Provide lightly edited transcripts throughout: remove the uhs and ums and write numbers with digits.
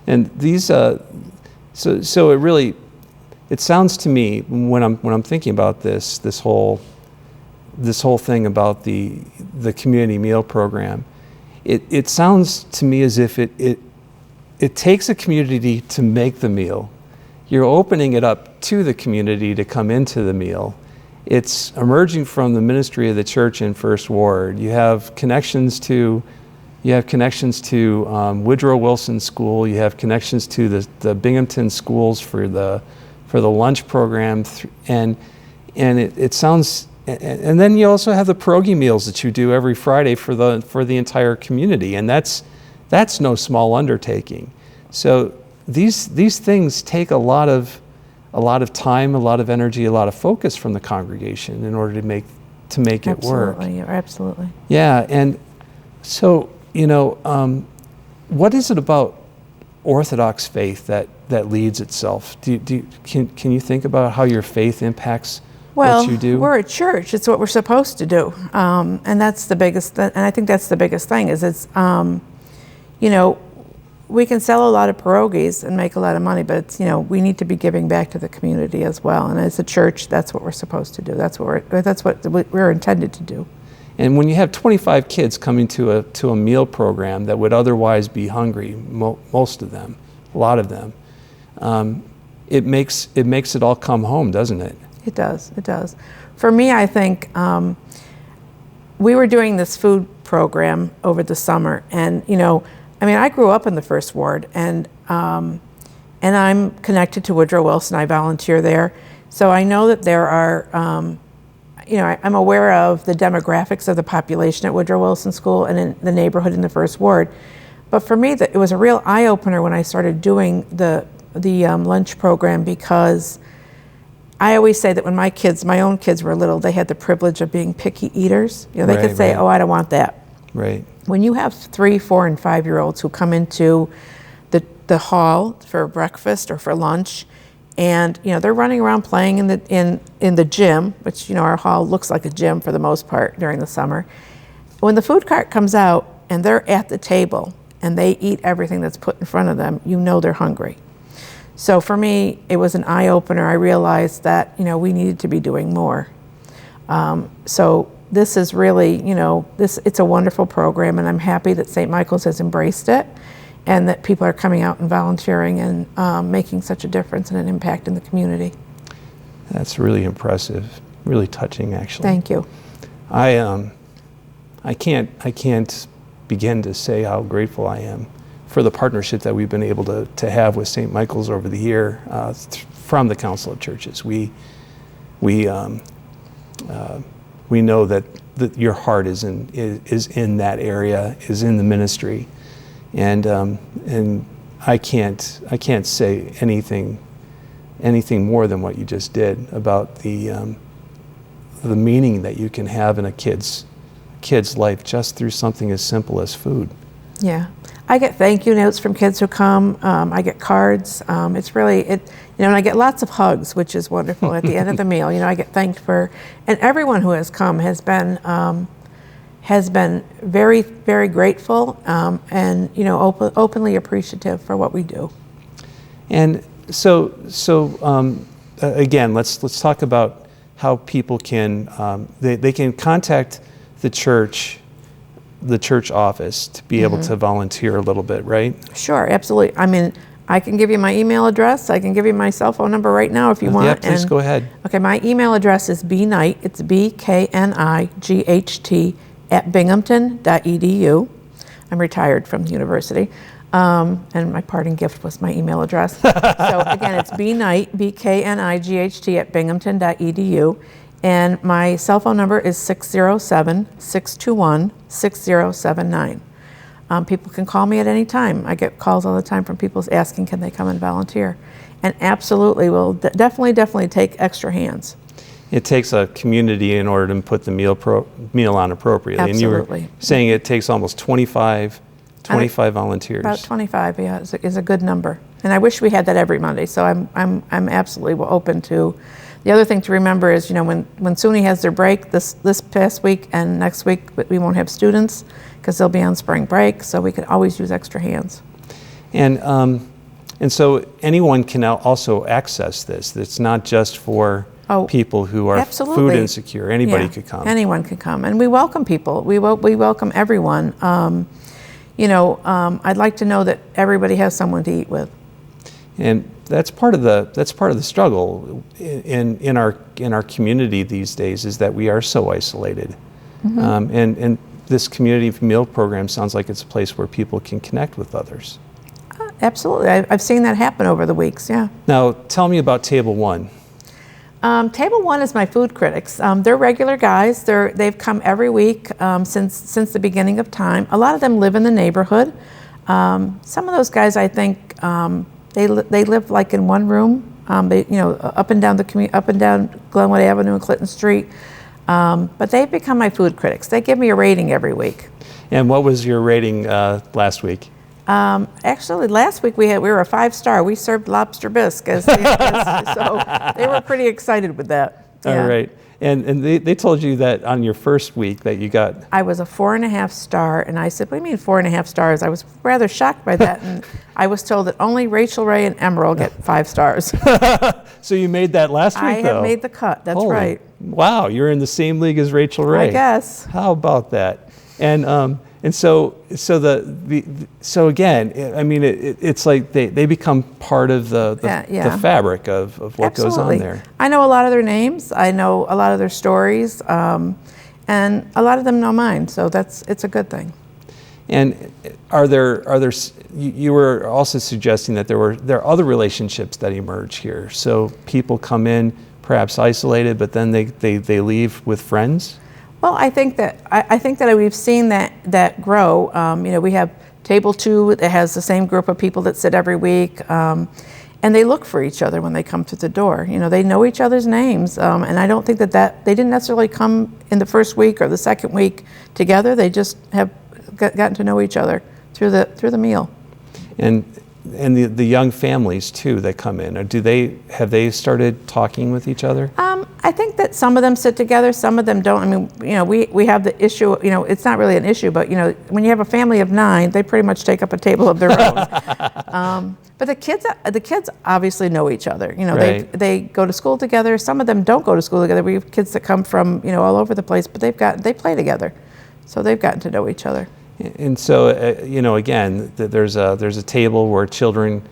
And these, so it really, it sounds to me when I'm thinking about this whole thing about the community meal program, it sounds to me as if it takes a community to make the meal. You're opening it up to the community to come into the meal. It's emerging from the ministry of the church in First Ward. You have connections to Woodrow Wilson School. You have connections to the Binghamton schools for the lunch program, and it sounds. And then you also have the pierogi meals that you do every Friday for the entire community, and that's no small undertaking. So these things take a lot of time, a lot of energy, a lot of focus from the congregation in order to make it work. Absolutely. Yeah, and so what is it about Orthodox faith that leads itself? Can you think about how your faith impacts what you do? We're a church. It's what we're supposed to do, and that's the biggest. And I think that's the biggest thing. Is it's we can sell a lot of pierogies and make a lot of money, but it's we need to be giving back to the community as well. And as a church, that's what we're supposed to do. That's what we're intended to do. And when you have 25 kids coming to a meal program that would otherwise be hungry, most of them, a lot of them, it makes it all come home, doesn't it? It does. It does. For me, I think we were doing this food program over the summer, and I grew up in the First Ward, and I'm connected to Woodrow Wilson. I volunteer there, so I know that there are. I'm aware of the demographics of the population at Woodrow Wilson School and in the neighborhood in the First Ward. But for me, it was a real eye-opener when I started doing the lunch program, because I always say that when my own kids were little, they had the privilege of being picky eaters. They could say, "Oh, I don't want that." Right. When you have 3, 4, and 5-year-olds who come into the hall for breakfast or for lunch, and they're running around playing in the gym, which our hall looks like a gym for the most part during the summer. When the food cart comes out and they're at the table and they eat everything that's put in front of them, they're hungry. So for me, it was an eye-opener. I realized that we needed to be doing more. So this is really it's a wonderful program, and I'm happy that St. Michael's has embraced it, and that people are coming out and volunteering and making such a difference and an impact in the community. That's really impressive, really touching, actually. Thank you. I can't begin to say how grateful I am for the partnership that we've been able to have with St. Michael's over the year from the Council of Churches. We know that your heart is in that area, is in the ministry, and I can't say anything more than what you just did about the meaning that you can have in a kid's life just through something as simple as food. Yeah, I get thank you notes from kids who come. I get cards. It's really and I get lots of hugs, which is wonderful at the end of the meal. I get thanked for, and everyone who has come has been very, very grateful, and openly appreciative for what we do. And so again, let's talk about how people can they can contact the church office to be able to volunteer a little bit, right? Sure, absolutely. I can give you my email address. I can give you my cell phone number right now if you want. Yeah, please go ahead. Okay, my email address is bknight, it's BKNIGHT @binghamton.edu. I'm retired from the university. And my parting gift was my email address. So again, it's bknight, BKNIGHT @binghamton.edu. And my cell phone number is 607-621-6079. People can call me at any time. I get calls all the time from people asking, can they come and volunteer? And absolutely, we'll definitely take extra hands. It takes a community in order to put the meal on appropriately. Absolutely. And you were saying it takes almost 25 volunteers. About 25, yeah, is a good number. And I wish we had that every Monday. So I'm absolutely open to. The other thing to remember is, when SUNY has their break this past week and next week, we won't have students because they'll be on spring break. So we could always use extra hands. And And so anyone can now also access this. It's not just for people who are food insecure. Anybody could come. Anyone could come, and we welcome people. We welcome everyone. I'd like to know that everybody has someone to eat with. And that's part of the struggle in our community these days, is that we are so isolated. And this community meal program sounds like it's a place where people can connect with others. Absolutely, I've seen that happen over the weeks. Yeah. Now, tell me about Table 1. Table 1 is my food critics. They're regular guys. They've come every week since the beginning of time. A lot of them live in the neighborhood. Some of those guys, I think, they live like in one room. Up and down Glenwood Avenue and Clinton Street. But they've become my food critics. They give me a rating every week. And what was your rating last week? Actually, last week we were a 5-star. We served lobster bisque, so they were pretty excited with that. Yeah. All right. And they told you that on your first week that you got... I was a 4.5 star, and I said, what do you mean 4.5 stars? I was rather shocked by that, and I was told that only Rachel Ray and Emerald get 5 stars. So you made that last week, I though? have made the cut, that's right. Wow, you're in the same league as Rachel Ray. I guess. How about that? And so again, I mean, it's like they become part of the fabric of what goes on there. I know a lot of their names. I know a lot of their stories, and a lot of them know mine. So it's a good thing. And you were also suggesting that there are other relationships that emerge here. So people come in perhaps isolated, but then they leave with friends. Well, I think that we've seen that grow. We have Table 2 that has the same group of people that sit every week, and they look for each other when they come to the door. They know each other's names, and I don't think that they didn't necessarily come in the first week or the second week together. They just have gotten to know each other through the meal. And the young families too that come in, have they started talking with each other? I think that some of them sit together, some of them don't. I mean, we have the issue. It's not really an issue, but when you have a family of 9, they pretty much take up a table of their own. But the kids obviously know each other. Right. They go to school together. Some of them don't go to school together. We have kids that come from all over the place, but they play together, so they've gotten to know each other. And so, again, there's a table where children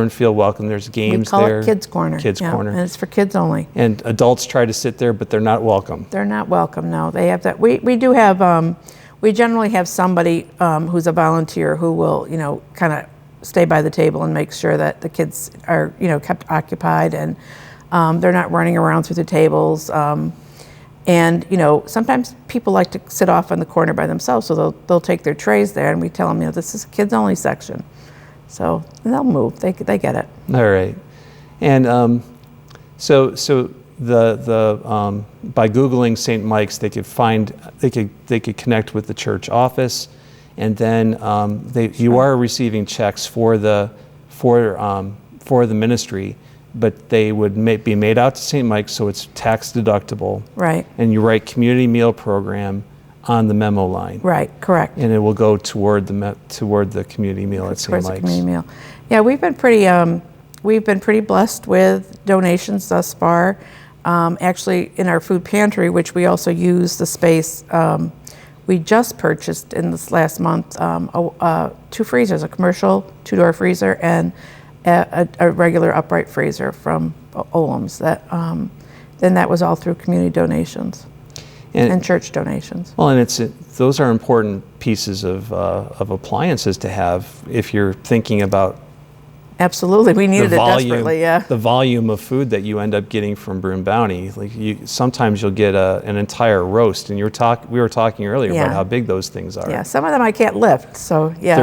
feel welcome. There's games there. We call it Kids Corner. Kids Corner. And it's for kids only. And adults try to sit there, but they're not welcome. They're not welcome, no. They have that. We do have, we generally have somebody who's a volunteer who will, kind of stay by the table and make sure that the kids are, kept occupied and they're not running around through the tables. And sometimes people like to sit off in the corner by themselves, so they'll take their trays there, and we tell them, this is a kids only section. So they'll move. They get it. All right. And so by Googling St. Mike's, they could connect with the church office, and then you are receiving checks for the ministry. But they would be made out to St. Mike's, so it's tax deductible. Right. And you write community meal program on the memo line. Right, correct. And it will go toward the community meal at St. Mike's. The community meal. Yeah, we've been pretty blessed with donations thus far. Actually, in our food pantry, which we also use the space, we just purchased in this last month 2 freezers, a commercial 2-door freezer and a regular upright freezer from Olam's. Then that was all through community donations and church donations. Well, and those are important pieces of appliances to have if you're thinking about. Absolutely, we needed it desperately. Yeah. The volume of food that you end up getting from Broome Bounty, sometimes you'll get an entire roast, and we were talking earlier about how big those things are. Yeah, some of them I can't lift, so yeah.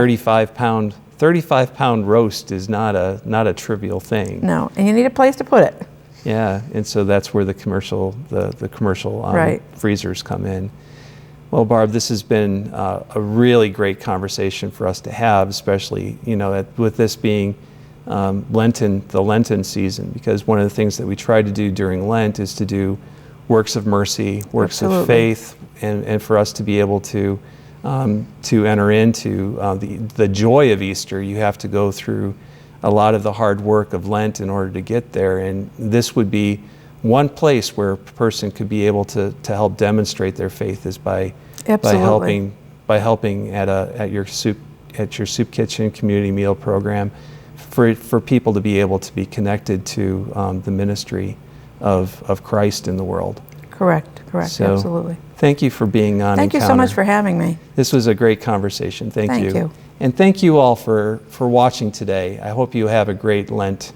35-pound roast is not a trivial thing. No, and you need a place to put it. Yeah, and so that's where the commercial freezers come in. Well, Barb, this has been a really great conversation for us to have, especially with this being the Lenten season, because one of the things that we try to do during Lent is to do works of mercy, works of faith, and for us to be able to enter into the joy of Easter, you have to go through a lot of the hard work of Lent in order to get there. And this would be one place where a person could be able to help demonstrate their faith is by helping at your soup kitchen community meal program for people to be able to be connected to the ministry of Christ in the world. Correct, So, absolutely. Thank you for being on Thank you so Encounter. much for having me. This was a great conversation. Thank you. Thank you. And thank you all for watching today. I hope you have a great Lent